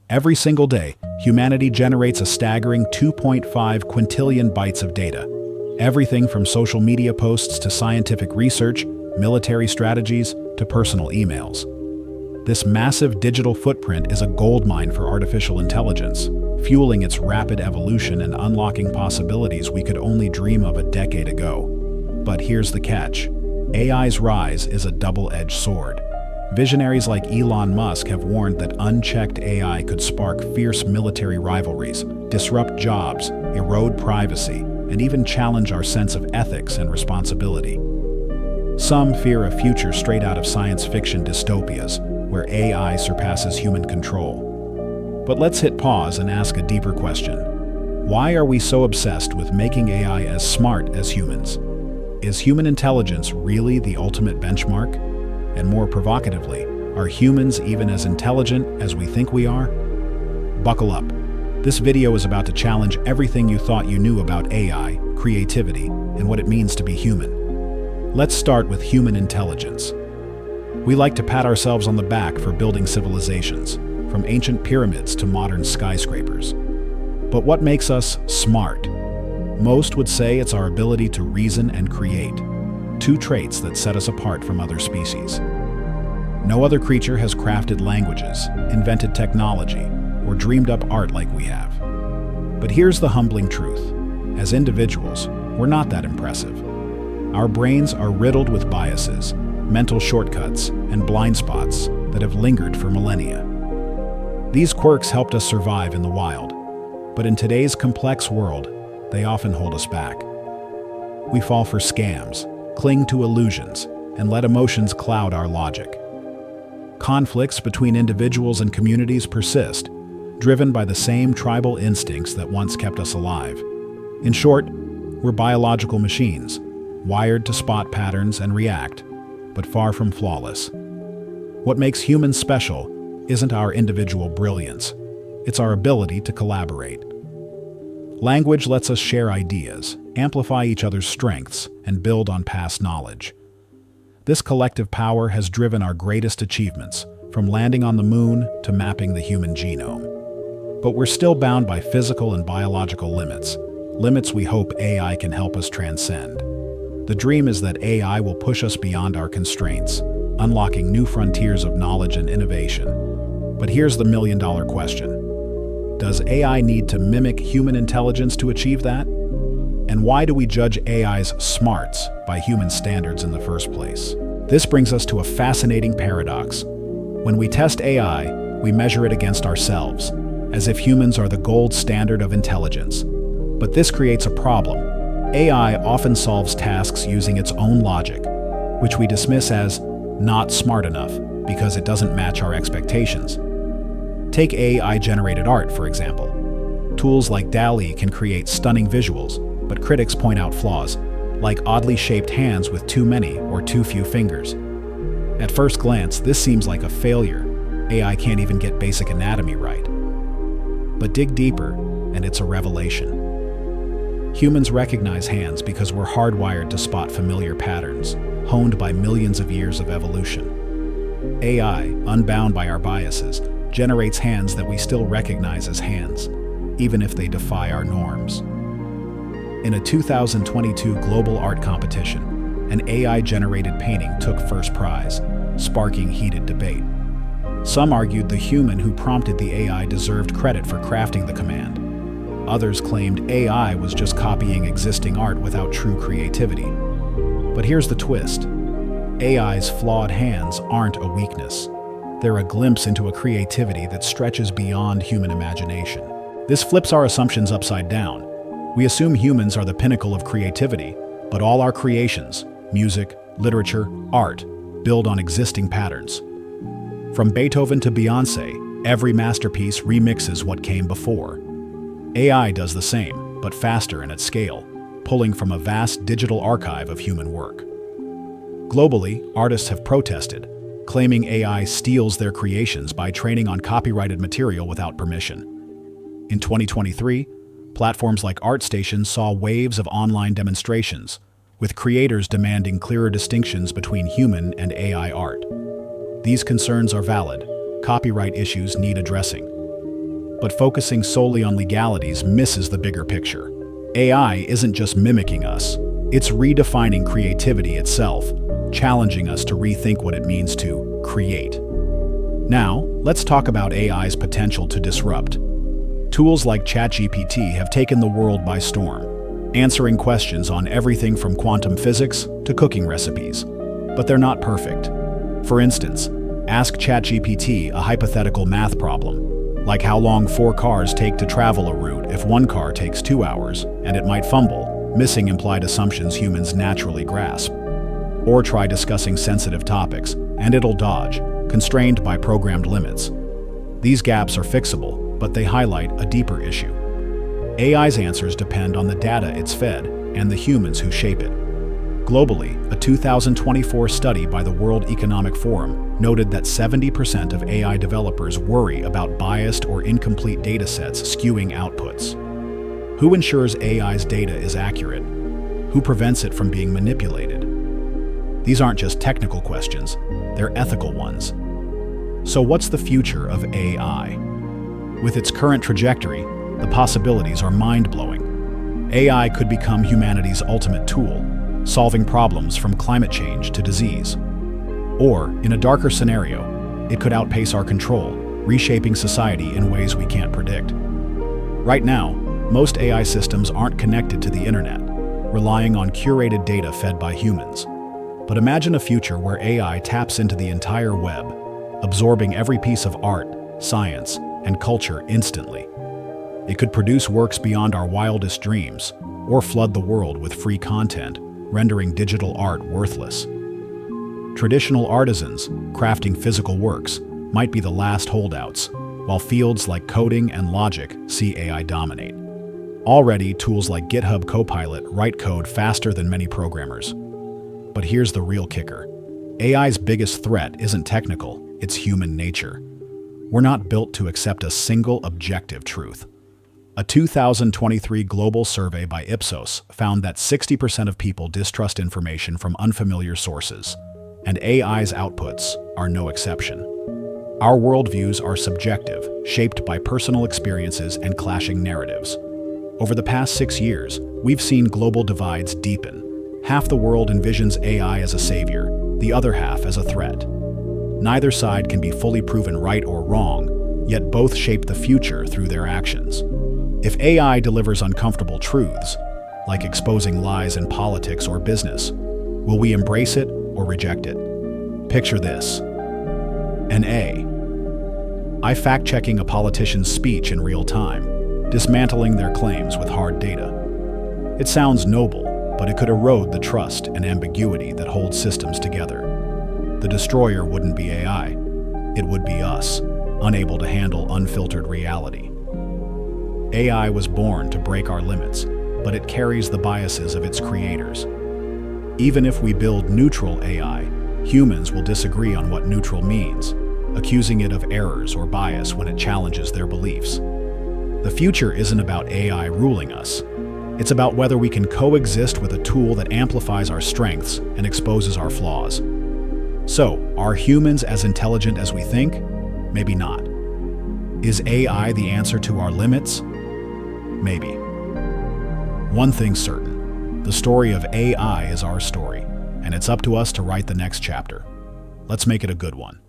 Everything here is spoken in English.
Every single day, humanity generates a staggering 2.5 quintillion bytes of data. Everything from social media posts to scientific research, military strategies to personal emails. This massive digital footprint is a goldmine for artificial intelligence, fueling its rapid evolution and unlocking possibilities we could only dream of a decade ago. But here's the catch. AI's rise is a double-edged sword. Visionaries like Elon Musk have warned that unchecked AI could spark fierce military rivalries, disrupt jobs, erode privacy, and even challenge our sense of ethics and responsibility. Some fear a future straight out of science fiction dystopias, where AI surpasses human control. But let's hit pause and ask a deeper question. Why are we so obsessed with making AI as smart as humans? Is human intelligence really the ultimate benchmark? And more provocatively, are humans even as intelligent as we think we are? Buckle up. This video is about to challenge everything you thought you knew about AI, creativity, and what it means to be human. Let's start with human intelligence. We like to pat ourselves on the back for building civilizations, from ancient pyramids to modern skyscrapers. But what makes us smart? Most would say it's our ability to reason and create, two traits that set us apart from other species. No other creature has crafted languages, invented technology, or dreamed up art like we have. But here's the humbling truth. As individuals, we're not that impressive. Our brains are riddled with biases, mental shortcuts, and blind spots that have lingered for millennia. These quirks helped us survive in the wild, but in today's complex world, they often hold us back. We fall for scams, cling to illusions, and let emotions cloud our logic. Conflicts between individuals and communities persist, driven by the same tribal instincts that once kept us alive. In short, we're biological machines, wired to spot patterns and react, but far from flawless. What makes humans special isn't our individual brilliance, it's our ability to collaborate. Language lets us share ideas, amplify each other's strengths, and build on past knowledge. This collective power has driven our greatest achievements, from landing on the moon to mapping the human genome. But we're still bound by physical and biological limits we hope AI can help us transcend. The dream is that AI will push us beyond our constraints, unlocking new frontiers of knowledge and innovation. But here's the million-dollar question. Does AI need to mimic human intelligence to achieve that? And why do we judge AI's smarts by human standards in the first place? This brings us to a fascinating paradox. When we test AI, we measure it against ourselves, as if humans are the gold standard of intelligence. But this creates a problem. AI often solves tasks using its own logic, which we dismiss as not smart enough because it doesn't match our expectations. Take AI-generated art, for example. Tools like DALL-E can create stunning visuals, but critics point out flaws, like oddly shaped hands with too many or too few fingers. At first glance, this seems like a failure. AI can't even get basic anatomy right. But dig deeper, and it's a revelation. Humans recognize hands because we're hardwired to spot familiar patterns, honed by millions of years of evolution. AI, unbound by our biases, generates hands that we still recognize as hands, even if they defy our norms. In a 2022 global art competition, an AI-generated painting took first prize, sparking heated debate. Some argued the human who prompted the AI deserved credit for crafting the command. Others claimed AI was just copying existing art without true creativity. But here's the twist. AI's flawed hands aren't a weakness. They're a glimpse into a creativity that stretches beyond human imagination. This flips our assumptions upside down. We assume humans are the pinnacle of creativity, but all our creations, music, literature, art, build on existing patterns. From Beethoven to Beyoncé, every masterpiece remixes what came before. AI does the same, but faster and at scale, pulling from a vast digital archive of human work. Globally, artists have protested, claiming AI steals their creations by training on copyrighted material without permission. In 2023, platforms like ArtStation saw waves of online demonstrations, with creators demanding clearer distinctions between human and AI art. These concerns are valid. Copyright issues need addressing. But focusing solely on legalities misses the bigger picture. AI isn't just mimicking us, it's redefining creativity itself, challenging us to rethink what it means to create. Now, let's talk about AI's potential to disrupt. Tools like ChatGPT have taken the world by storm, answering questions on everything from quantum physics to cooking recipes. But they're not perfect. For instance, ask ChatGPT a hypothetical math problem, like how long 4 cars take to travel a route if 1 car takes 2 hours, and it might fumble, missing implied assumptions humans naturally grasp. Or try discussing sensitive topics, and it'll dodge, constrained by programmed limits. These gaps are fixable, but they highlight a deeper issue. AI's answers depend on the data it's fed and the humans who shape it. Globally, a 2024 study by the World Economic Forum noted that 70% of AI developers worry about biased or incomplete datasets skewing outputs. Who ensures AI's data is accurate? Who prevents it from being manipulated? These aren't just technical questions, they're ethical ones. So what's the future of AI? With its current trajectory, the possibilities are mind-blowing. AI could become humanity's ultimate tool, solving problems from climate change to disease. Or, in a darker scenario, it could outpace our control, reshaping society in ways we can't predict. Right now, most AI systems aren't connected to the internet, relying on curated data fed by humans. But imagine a future where AI taps into the entire web, absorbing every piece of art, science, and culture instantly. It could produce works beyond our wildest dreams, or flood the world with free content, rendering digital art worthless. Traditional artisans, crafting physical works, might be the last holdouts, while fields like coding and logic see AI dominate. Already, tools like GitHub Copilot write code faster than many programmers. But here's the real kicker. AI's biggest threat isn't technical, it's human nature. We're not built to accept a single objective truth. A 2023 global survey by Ipsos found that 60% of people distrust information from unfamiliar sources, and AI's outputs are no exception. Our worldviews are subjective, shaped by personal experiences and clashing narratives. Over the past 6 years, we've seen global divides deepen. Half the world envisions AI as a savior, the other half as a threat. Neither side can be fully proven right or wrong, yet both shape the future through their actions. If AI delivers uncomfortable truths, like exposing lies in politics or business, will we embrace it or reject it? Picture this. An AI fact-checking a politician's speech in real time, dismantling their claims with hard data. It sounds noble, but it could erode the trust and ambiguity that hold systems together. The destroyer wouldn't be AI, it would be us, unable to handle unfiltered reality. AI was born to break our limits, but it carries the biases of its creators. Even if we build neutral AI, humans will disagree on what neutral means, accusing it of errors or bias when it challenges their beliefs. The future isn't about AI ruling us. It's about whether we can coexist with a tool that amplifies our strengths and exposes our flaws. So, are humans as intelligent as we think? Maybe not. Is AI the answer to our limits? Maybe. One thing's certain, the story of AI is our story, and it's up to us to write the next chapter. Let's make it a good one.